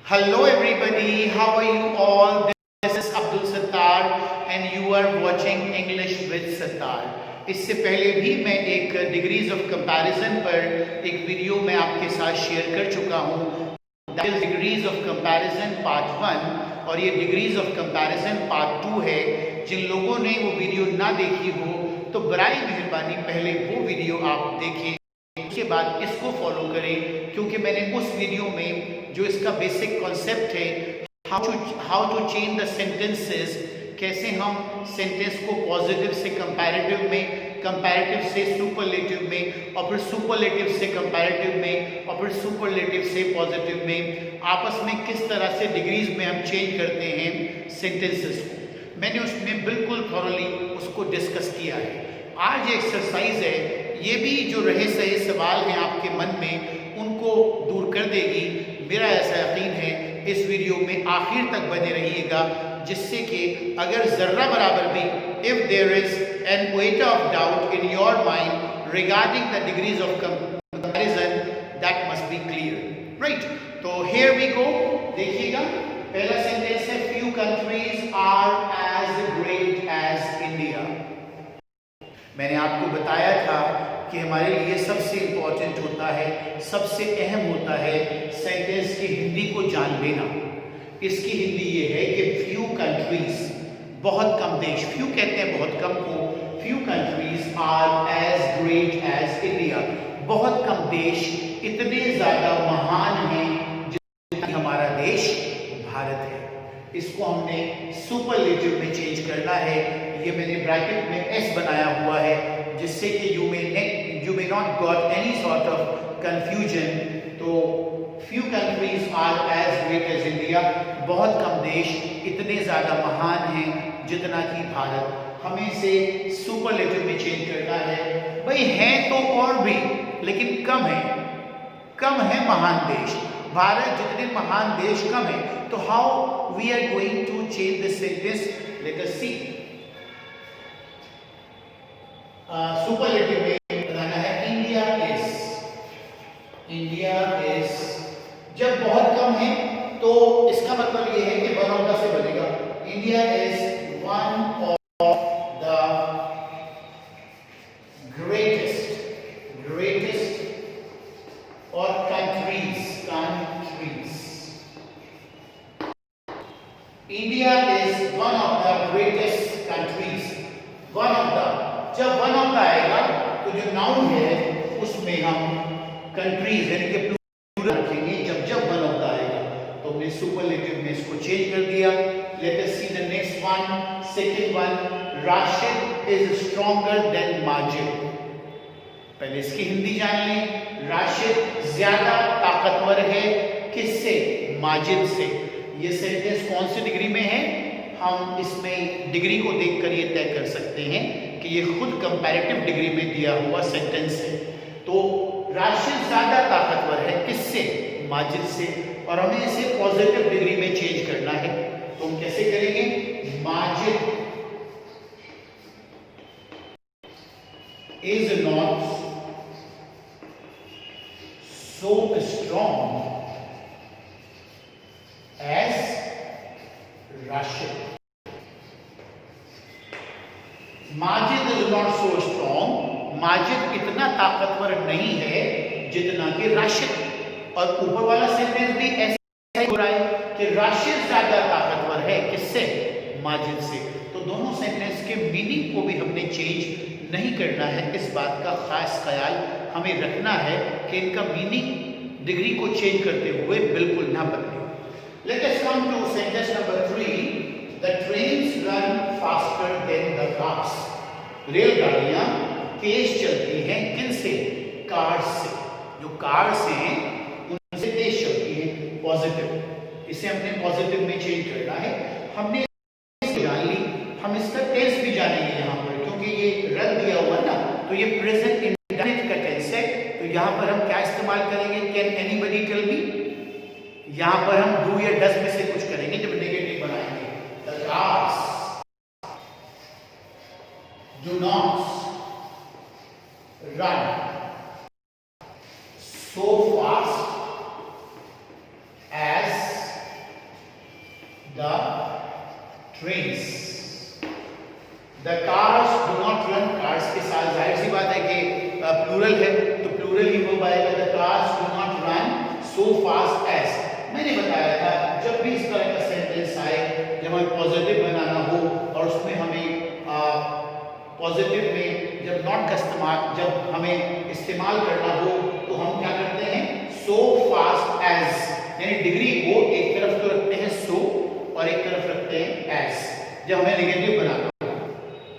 Hello everybody, how are you all? This is Abdul Sattar and you are watching English with Sattar. इससे पहले भी मैं एक degrees of comparison पर एक वीडियो मैं आपके साथ शेयर कर चुका हूँ। That is degrees of comparison part 1 और ये डिग्रीज ऑफ कंपैरिजन पार्ट 2 है। जिन लोगों ने वो वीडियो ना देखी हो तो बराए मेहरबानी पहले वो वीडियो आप देखें, उसके बाद इसको फॉलो करें, क्योंकि मैंने उस वीडियो में जो इसका बेसिक कॉन्सेप्ट है how to change the sentences, कैसे हम सेंटेंस को पॉजिटिव से कंपैरेटिव में, कंपैरेटिव से सुपरलेटिव में और फिर सुपरलेटिव से कंपैरेटिव में और फिर सुपरलेटिव से पॉजिटिव में आपस में किस तरह से डिग्रीज में हम चेंज करते हैं सेंटेंसेस को। मैंने उसमें बिल्कुल थॉरली उसको डिस्कस किया है। आज एक्सरसाइज है, ये भी जो रहे सही सवाल हैं आपके मन में उनको दूर कर देगी, मेरा ऐसा यकीन है। इस वीडियो में आखिर तक बने रहिएगा, जिससे कि अगर जर्रा बराबर भी if there is an waiter of doubt in your mind regarding the degrees of comparison that must be clear, right. तो हियर वी गो, देखिएगा पहला सेंटेंस है few countries are as great as India. मैंने आपको बताया था कि हमारे लिए सबसे इंपॉर्टेंट होता है, सबसे अहम होता है सेंटेंस की हिंदी को जान लेना। इसकी हिंदी ये है कि फ्यू कंट्रीज, बहुत कम देश, फ्यू कहते हैं बहुत कम को, few countries are as great as India, बहुत कम देश इतने ज्यादा महान हैं जितना हमारा देश भारत है। इसको हमने सुपरलेटिव में चेंज करना है। ये मैंने ब्रैकेट में एस बनाया हुआ है, जिससे कि you may not got any sort of confusion. तो few countries are as great as India, बहुत कम देश इतने ज्यादा महान हैं जितना कि भारत। हमें इसे सुपरलेटिव में चेंज करना है। भाई हैं तो और भी, लेकिन कम है महान देश। भारत जितने महान देश कम है, तो how we are going to change this sentence, let us see. Superlative में बनाना है इंडिया इज, जब बहुत कम है तो इसका मतलब ये है कि वन ऑफ द से बनेगा। India is one of the greatest और countries India is one of the greatest countries. One of the, जब वन ऑफ द आएगा तो जो नाउन है उसमें हम कंट्रीज यानी कि प्लूरल रखेंगे। जब वन ऑफ द आएगा तो हमने सुपरलेटिव में इसको चेंज कर दिया। Late us see the next one, second one, Rashid is stronger than Majid. पहले इसकी हिंदी जान लें। राशिद ज्यादा ताकतवर है, किससे? माजिद से। ये सेंटेंस कौन सी डिग्री में है? हम इसमें डिग्री को देखकर ये तय कर सकते हैं कि ये खुद कंपैरेटिव डिग्री में दिया हुआ सेंटेंस है। तो राशिद ज्यादा ताकतवर है, किससे? माजिद से। और हमें इसे पॉजिटिव डिग्री में चेंज करना है, तो हम कैसे करेंगे? Majid is not so strong as Rashid. Majid is not so strong, Majid इतना ताकतवर नहीं है जितना कि राशिद। और ऊपर वाला सेंटेंस भी ऐसा ही हो रहा है कि राशिद ज्यादा ताकतवर है, किससे? माजिद से। तो दोनों सेंटेंस के मीनिंग को भी हमने चेंज नहीं करना है। इस बात का खास ख्याल हमें रखना है कि इनका मीनिंग डिग्री को चेंज करते हुए बिल्कुल ना बदले। Let us come to sentence number 3, the trains run faster than the cars. रेलगाड़ियां तेज चलती हैं, किनसे? कार्स से। जो कार्स हैं उनसे तेज चलती हैं, पॉजिटिव। इसे हमने पॉजिटिव में चेंज करना है। हमने जान ली, हम इसका टेंस भी जानेंगे यहाँ पर, क्योंकि ये रन दिया हुआ ना, तो ये प्रेजेंट इंडेफिनिट का टेंस है। तो यहाँ पर हम क्या इस्तेमाल करेंगे? Can anybody tell me? यहाँ पर हम डू या डज में से कुछ करेंगे जब नेगेटिव बनाएंगे। The cars do not run so fast as trains. The cars do not run, cars के साथ जाहिर सी बात है कि प्लूरल है तो प्लूरल ही वर्ब आएगा। The cars do not run so fast as. मैंने बताया था जब भी इस तरह का सेंटेंस आए, जब हमें पॉजिटिव बनाना हो और उसमें हमें पॉजिटिव में जब नॉट का इस्तेमाल जब हमें इस्तेमाल करना हो तो हम क्या करते हैं, सो फास्ट एज, यानी डिग्री को एक तरफ तो रखते हैं सो और एक तरफ रखते हैं एज। जब हमें नेगेटिव बनाना हो,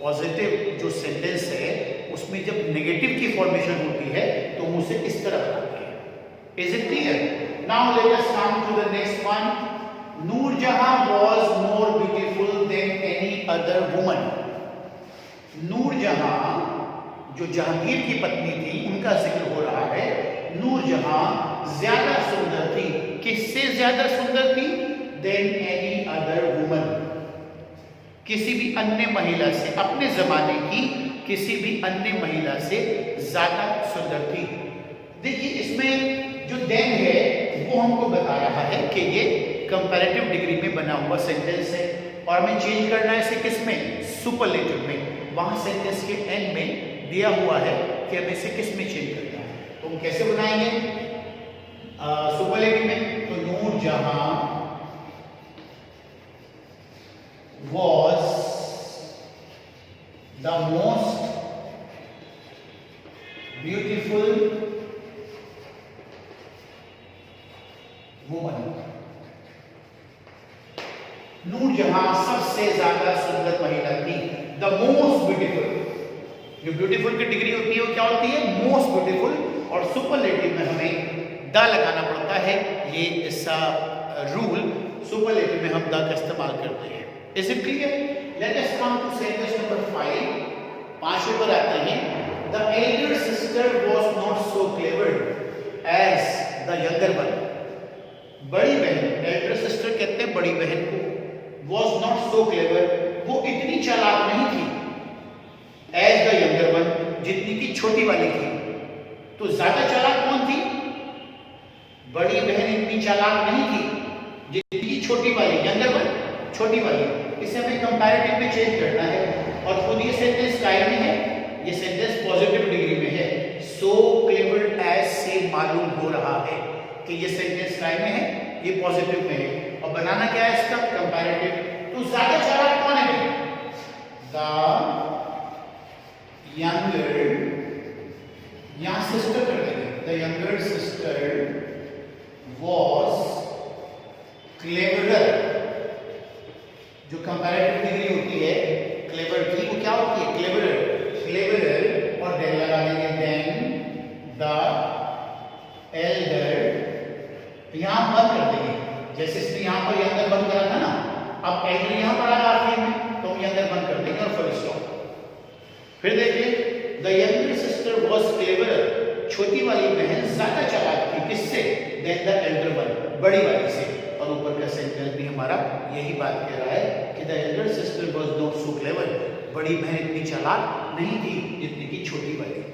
पॉजिटिव जो सेंटेंस है उसमें जब नेगेटिव की फॉर्मेशन होती है तो हम उसे इस तरह बनाते हैं। Is it clear? Now let us come to the next one. Nur Jahan was more beautiful than any other woman. Nur Jahan जो जहांगीर की पत्नी थी उनका जिक्र हो रहा है। नूरजहां ज्यादा सुंदर थी। किससे ज्यादा सुंदर थी? देन एनी अदर वुमन, किसी भी अन्य महिला से, अपने जमाने की किसी भी अन्य महिला से ज्यादा सुंदर थी। देखिए इसमें जो देन है वो हमको बता रहा है कि ये कंपैरेटिव डिग्री में बना हुआ सेंटेंस है और हमें चेंज करना है इसे किस में? सुपरलेटिव में। वहां सेंटेंस के एंड में दिया हुआ है कि हमें इसे किस में चेंज करना है। तो हम कैसे बनाएंगे सुपरलेटिव में? तो Noor Jahan was the most beautiful woman। Noor Jahan सबसे ज्यादा सुंदर महिला थी। द मोस्ट ब्यूटीफुल, जो ब्यूटीफुल की डिग्री होती है वो क्या होती है? Most beautiful. और सुपरलेटिव में हमें द लगाना पड़ता है। ये ऐसा रूल सुपरलेटिव में हम द का इस्तेमाल करते हैं। Is it clear? Let us come to sentence number 5. 5 पर आते हैं। The elder sister was not so clever as the younger one। बड़ी बहन, elder sister कहते हैं बड़ी बहन को, was not so clever, वो इतनी चालाक नहीं थी, as the younger one, जितनी की छोटी वाली थी। तो ज्यादा चालाक कौन थी? बड़ी बहन इतनी चालाक नहीं थी जितनी की छोटी वाली, younger one, छोटी वाली। इसे हमें कंपैरेटिव में चेंज करना है और खुद ये सेंटेंस काय में है, ये सेंटेंस पॉजिटिव डिग्री में है। सो क्लेवर एज से मालूम हो रहा है कि ये सेंटेंस काय में है, ये पॉजिटिव में है। और बनाना क्या है इसका? कंपैरेटिव। तो ज्यादा चालाक कौन है? द यंगर, यहां सिस्टर कर देंगे, the younger sister was cleverer. जो कंपैरेटिव डिग्री होती है क्लेवर की, वो क्या होती है? क्लेवरर। क्लेवरर और देन लगा देंगे, देन द एल्डर। तो यहां बंद कर देंगे, जैसे इसने यहां पर यंगर बंद करा था ना, अब एल्डर यहां पर आया आखिर में, तो हम यंगर बंद कर देंगे और फुल स्टॉप। फिर देखिए, the younger sister was cleverer, छोटी वाली बहन ज्यादा चालाक थी। किससे? देन द एल्डर वन, बड़ी वाली से। और ऊपर का सेंटेंस भी हमारा यही बात कह रहा है कि the Elder sister was not so clever, बड़ी बहन इतनी चालाक नहीं थी जितनी की छोटी वाली।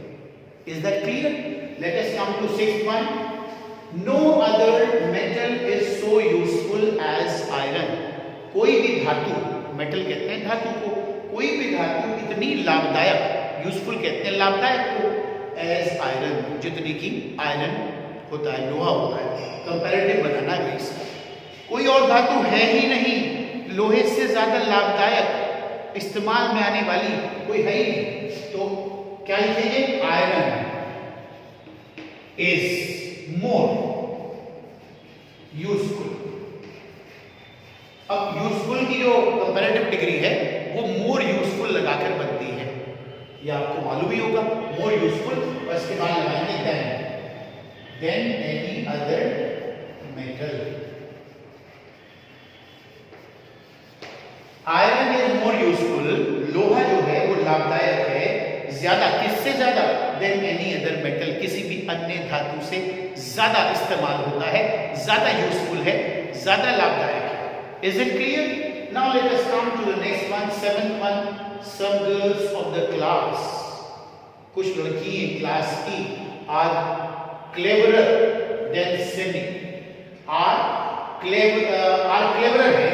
Is that clear? Let us come to 6th one. No other metal is so useful as iron. कोई भी धातु, मेटल कहते हैं धातु को, कोई भी धातु इतनी लाभदायक, यूजफुल कहते हैं लाभदायक को, एज आयरन, जितनी की आयरन होता है, लोहा होता है। कंपैरेटिव बनाना है इसका। कोई और धातु है ही नहीं लोहे से ज्यादा लाभदायक इस्तेमाल में आने वाली, कोई है ही नहीं। तो क्या लिखेंगे? Iron is more useful. अब यूजफुल की जो कंपैरेटिव डिग्री है वो मोर यूजफुल लगाकर बनती है, ये आपको मालूम ही होगा। मोर यूजफुल और इसके बाद लगाएंगे than any other metal. Iron is more useful, लोहा जो है वो लाभदायक है ज्यादा, किससे ज्यादा? देन एनी अदर मेटल, किसी भी अन्य धातु से ज्यादा इस्तेमाल होता है, ज्यादा यूजफुल है, ज्यादा लाभदायक है। Is it clear? Now let us come to the next one, 7th one. Some girls of the class, कुछ लड़कियां क्लास की, are cleverer than Simi. Are cleverer है,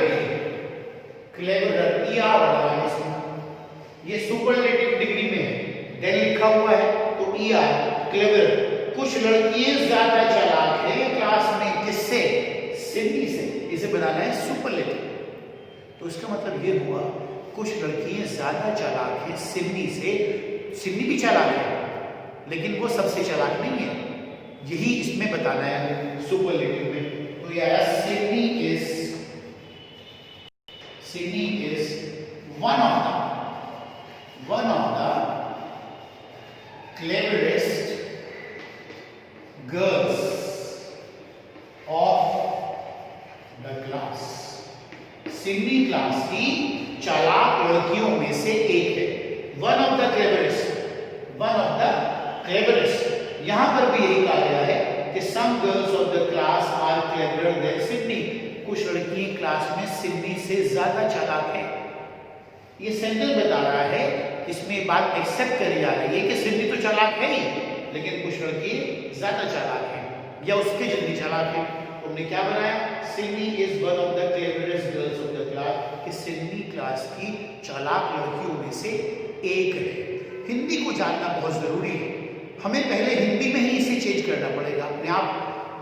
क्लेवरर ई आर लगा है इसमें, ये सुपरलेटिव डिग्री में है, देन लिखा हुआ है तो ई आर क्लेवरर। कुछ लड़कियां ज्यादा चालाक है क्लास में, किससे? सिडनी से। इसे बनाना है सुपरलेटिव, तो इसका मतलब ये हुआ कुछ लड़कियां ज्यादा चालाक है सिडनी से। सिडनी भी चालाक है लेकिन वो सबसे चालाक नहीं है, यही इसमें बताना है सुपरलेटिव में। तो यार Sidney is one of the cleverest girls of the class। Sidney class की चालाक लड़कियों में से एक है। One of the cleverest. यहां पर भी यही कहा गया है कि some girls of the class are cleverer than Sidney. कुछ लड़कियां क्लास में सिडनी से ज्यादा चालाक है। ये सेंटेंस बता रहा है, इसमें बात एक्सेप्ट करी जा रही है कि सिडनी तो चालाक है ही, लेकिन कुछ लड़की ज्यादा चालाक है या उसके जल्दी चालाक है। तुमने क्या बनाया? Sydney is one of the cleverest girls of the class, कि सिडनी क्लास की चालाक लड़कियों में से एक है। हिंदी को जानना बहुत जरूरी है, हमें पहले हिंदी में ही इसे चेंज करना पड़ेगा, अपने आप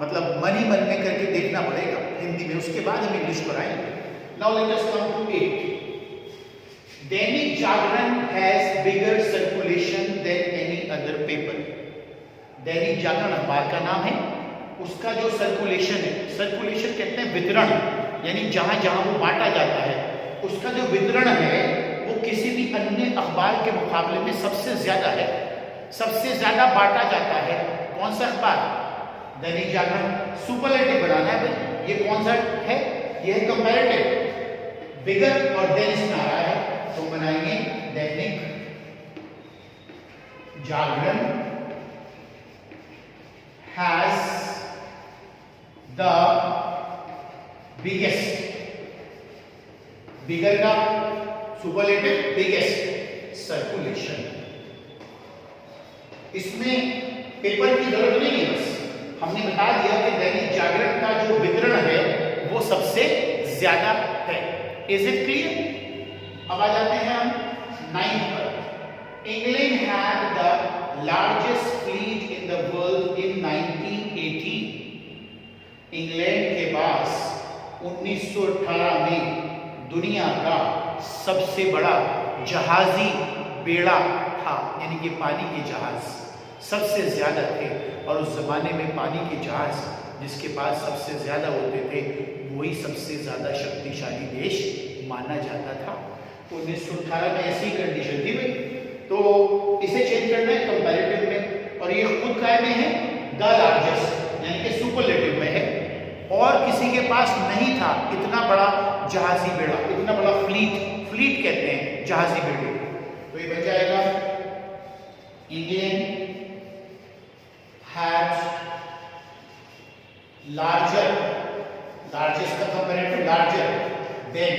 मतलब मन ही मन में करके देखना पड़ेगा हिंदी में, उसके बाद हम इंग्लिश पर आएंगे। Now let us come to 8। Dainik Jagran has bigger circulation than any other paper. Dainik Jagran अखबार का नाम है, उसका जो सर्कुलेशन है, सर्कुलेशन कहते हैं वितरण, यानी जहां जहां वो बांटा जाता है, उसका जो वितरण है वो किसी भी अन्य अखबार के मुकाबले में सबसे ज्यादा है। सबसे ज्यादा बांटा जाता है कौन सा अखबार? दैनिक जागरण। सुपरलेटिव बनाना है भाई, ये कौन सा है? ये है कंपैरेटिव। बिगर और देन इसमें आ रहा है, तो बनाएंगे दैनिक जागरण हैज द बिगेस्ट। बिगर का सुपरलेटिव, बिगेस्ट सर्कुलेशन। इसमें पेपर की जरूरत नहीं है, बस हमने बता दिया कि दैनिक जागरण का जो वितरण है वो सबसे ज्यादा है। Is it clear? अब आ जाते हैं हम 9 पर। England had the largest fleet in the world in 1918। England के पास 1918 में दुनिया का सबसे बड़ा जहाजी बेड़ा था, यानी कि पानी के जहाज सबसे ज्यादा थे, और उस जमाने में पानी के जहाज जिसके पास सबसे ज्यादा होते थे वही सबसे ज्यादा शक्तिशाली देश माना जाता था। 1918 में ऐसी कंडीशन थी भाई, तो इसे चेंज करना है कंपैरेटिव में, और ये खुद काय में है द लार्जेस्ट, यानी कि सुपरलेटिव में है, और किसी के पास नहीं था इतना बड़ा जहाजी बेड़ा, इतना बड़ा फ्लीट कहते हैं जहाजी बेड़े। तो ये बन जाएगा इंडियन हैड लार्जेस्ट का comparative larger than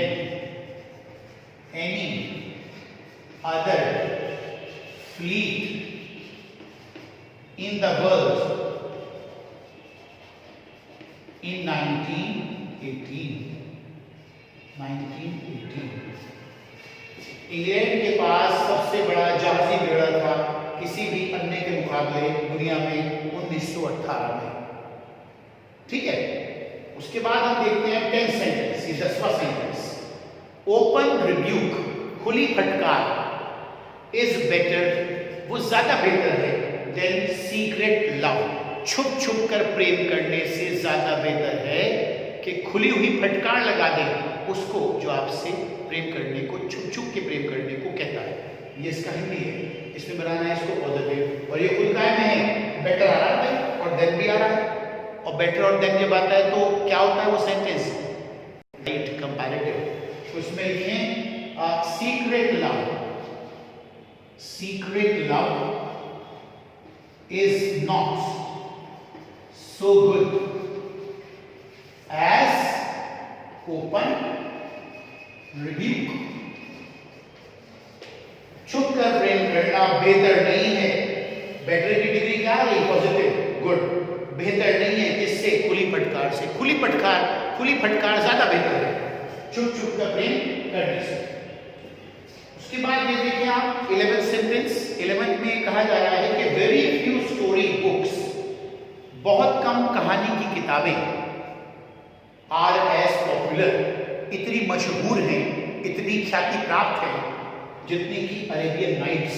any other fleet in the world in 1918। England के पास सबसे बड़ा जहाजी बेड़ा था किसी भी अन्य के मुकाबले दुनिया में 1918 में। ठीक है, उसके बाद हम देखते हैं 10th सेंटेंस, 10वां सेंटेंस। ओपन रिब्यूक, खुली फटकार, इज बेटर, वो ज्यादा बेहतर है, देन सीक्रेट लव, छुप छुप कर प्रेम करने से ज्यादा बेहतर है कि खुली हुई फटकार लगा दे उसको जो आपसे प्रेम करने को, छुप छुप के प्रेम करने को कहता है। ये इसका हिंदी है, इसमें बनाना है इसको पॉजिटिव, और ये खुद काय में है, बेटर आ रहा है और देन भी आ रहा है, और बेटर और देन जब आता है तो क्या होता है वो सेंटेंस? Right, comparative. उसमें लिखें secret love is not so good as open rebuke. छुप कर प्रेम करना बेहतर नहीं है, बेटर की डिग्री क्या है? Positive, good. बेहतर नहीं है किससे? खुली फटकार से। खुली फटकार ज्यादा बेहतर है। छुप छुप कर प्रेम करने से। उसके बाद ये देखिए आप 11th सेंटेंस। 11th में कहा जा रहा है कि वेरी फ्यू स्टोरी बुक्स, बहुत कम कहानी की किताबें, आर एज पॉपुलर, इतनी मशहूर हैं, इतनी ख्याति प्राप्त है, जितनी की अरेबियन नाइट्स।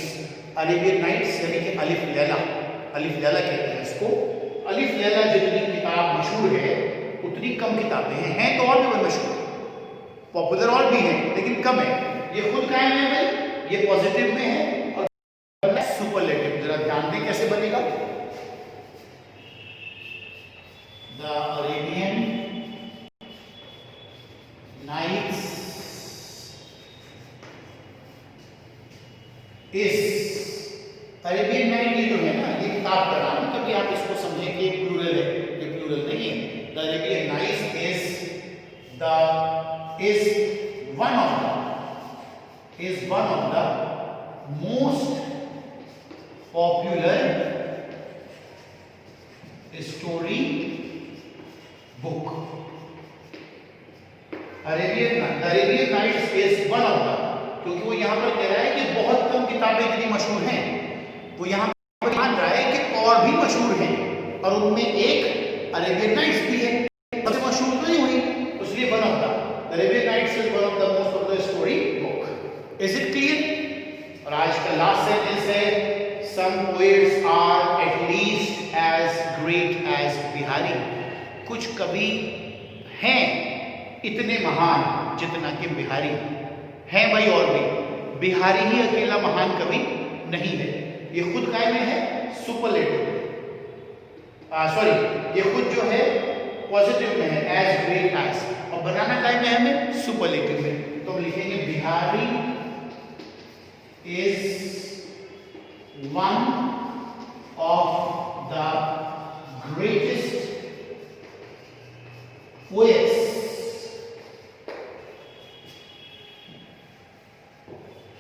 अरेबियन नाइट्स यानी कि अलिफ लैला, अलिफ लैला कहते हैं इसको। अलिफ लैला जितनी किताब मशहूर है उतनी कम किताबें हैं तो और भी बहुत मशहूर, पॉपुलर और भी है लेकिन कम है। ये खुद कायम है भाई, ये पॉजिटिव में है और सुपरलेटिव। जरा ध्यान दें कैसे बनेगा। The Arabian nights is, Arabian night ये जो है ना, ये किताब का नाम है, कभी आप इसको समझें कि प्लूरल है, ये प्लूरल नहीं है। The Arabian nights is one of the most popular story book. Arabian nights is one of the, क्योंकि वो यहां पर कह रहा है कि बहुत कम किताबें इतनी मशहूर हैं, वो यहां पर मान रहा है कि और भी मशहूर हैं और उनमें एक अरेबियन नाइट्स भी है। सबसे मशहूर तो नहीं हुई, इसलिए one of the Arabian nights is one of the most popular story book. Is it clear? और आज का लास्ट सेंटेंस है some poets are at least as great as Bihari. कुछ कवि हैं इतने महान जितना कि बिहारी हैं भाई, और भी बिहारी ही अकेला महान कवि नहीं है। ये खुद काय में है सुपरलेटिव, सॉरी ये खुद जो है पॉजिटिव में है एज ग्रेट एज, और बनाना काय में है हमें सुपरलेटिव में। तो हम लिखेंगे Bihari is one of the greatest poets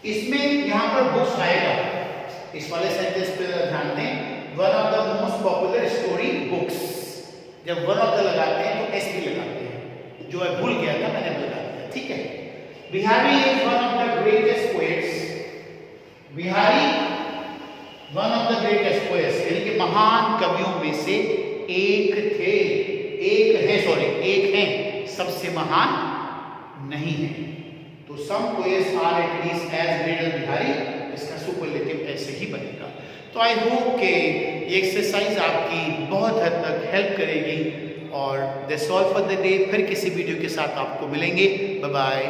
इसमें यहां पर बुक्स आएगा, इस वाले सेंटेंस पे ध्यान दें। One of the most popular story books, जब वन ऑफ द लगाते हैं तो एस भी लगाते हैं, जो है भूल गया था मैंने लगा दिया, ठीक है। Bihari is one of the greatest poets, Bihari one of the greatest poets यानी कि महान कवियों में से एक थे, एक हैं, सबसे महान नहीं है। तो some poets are at least as great as Bihari, इसका सुपरलेटिव ऐसे ही बनेगा। तो आई होप कि ये एक्सरसाइज आपकी बहुत हद तक हेल्प करेगी। और that's all for the day. फिर किसी वीडियो के साथ आपको मिलेंगे। Bye bye.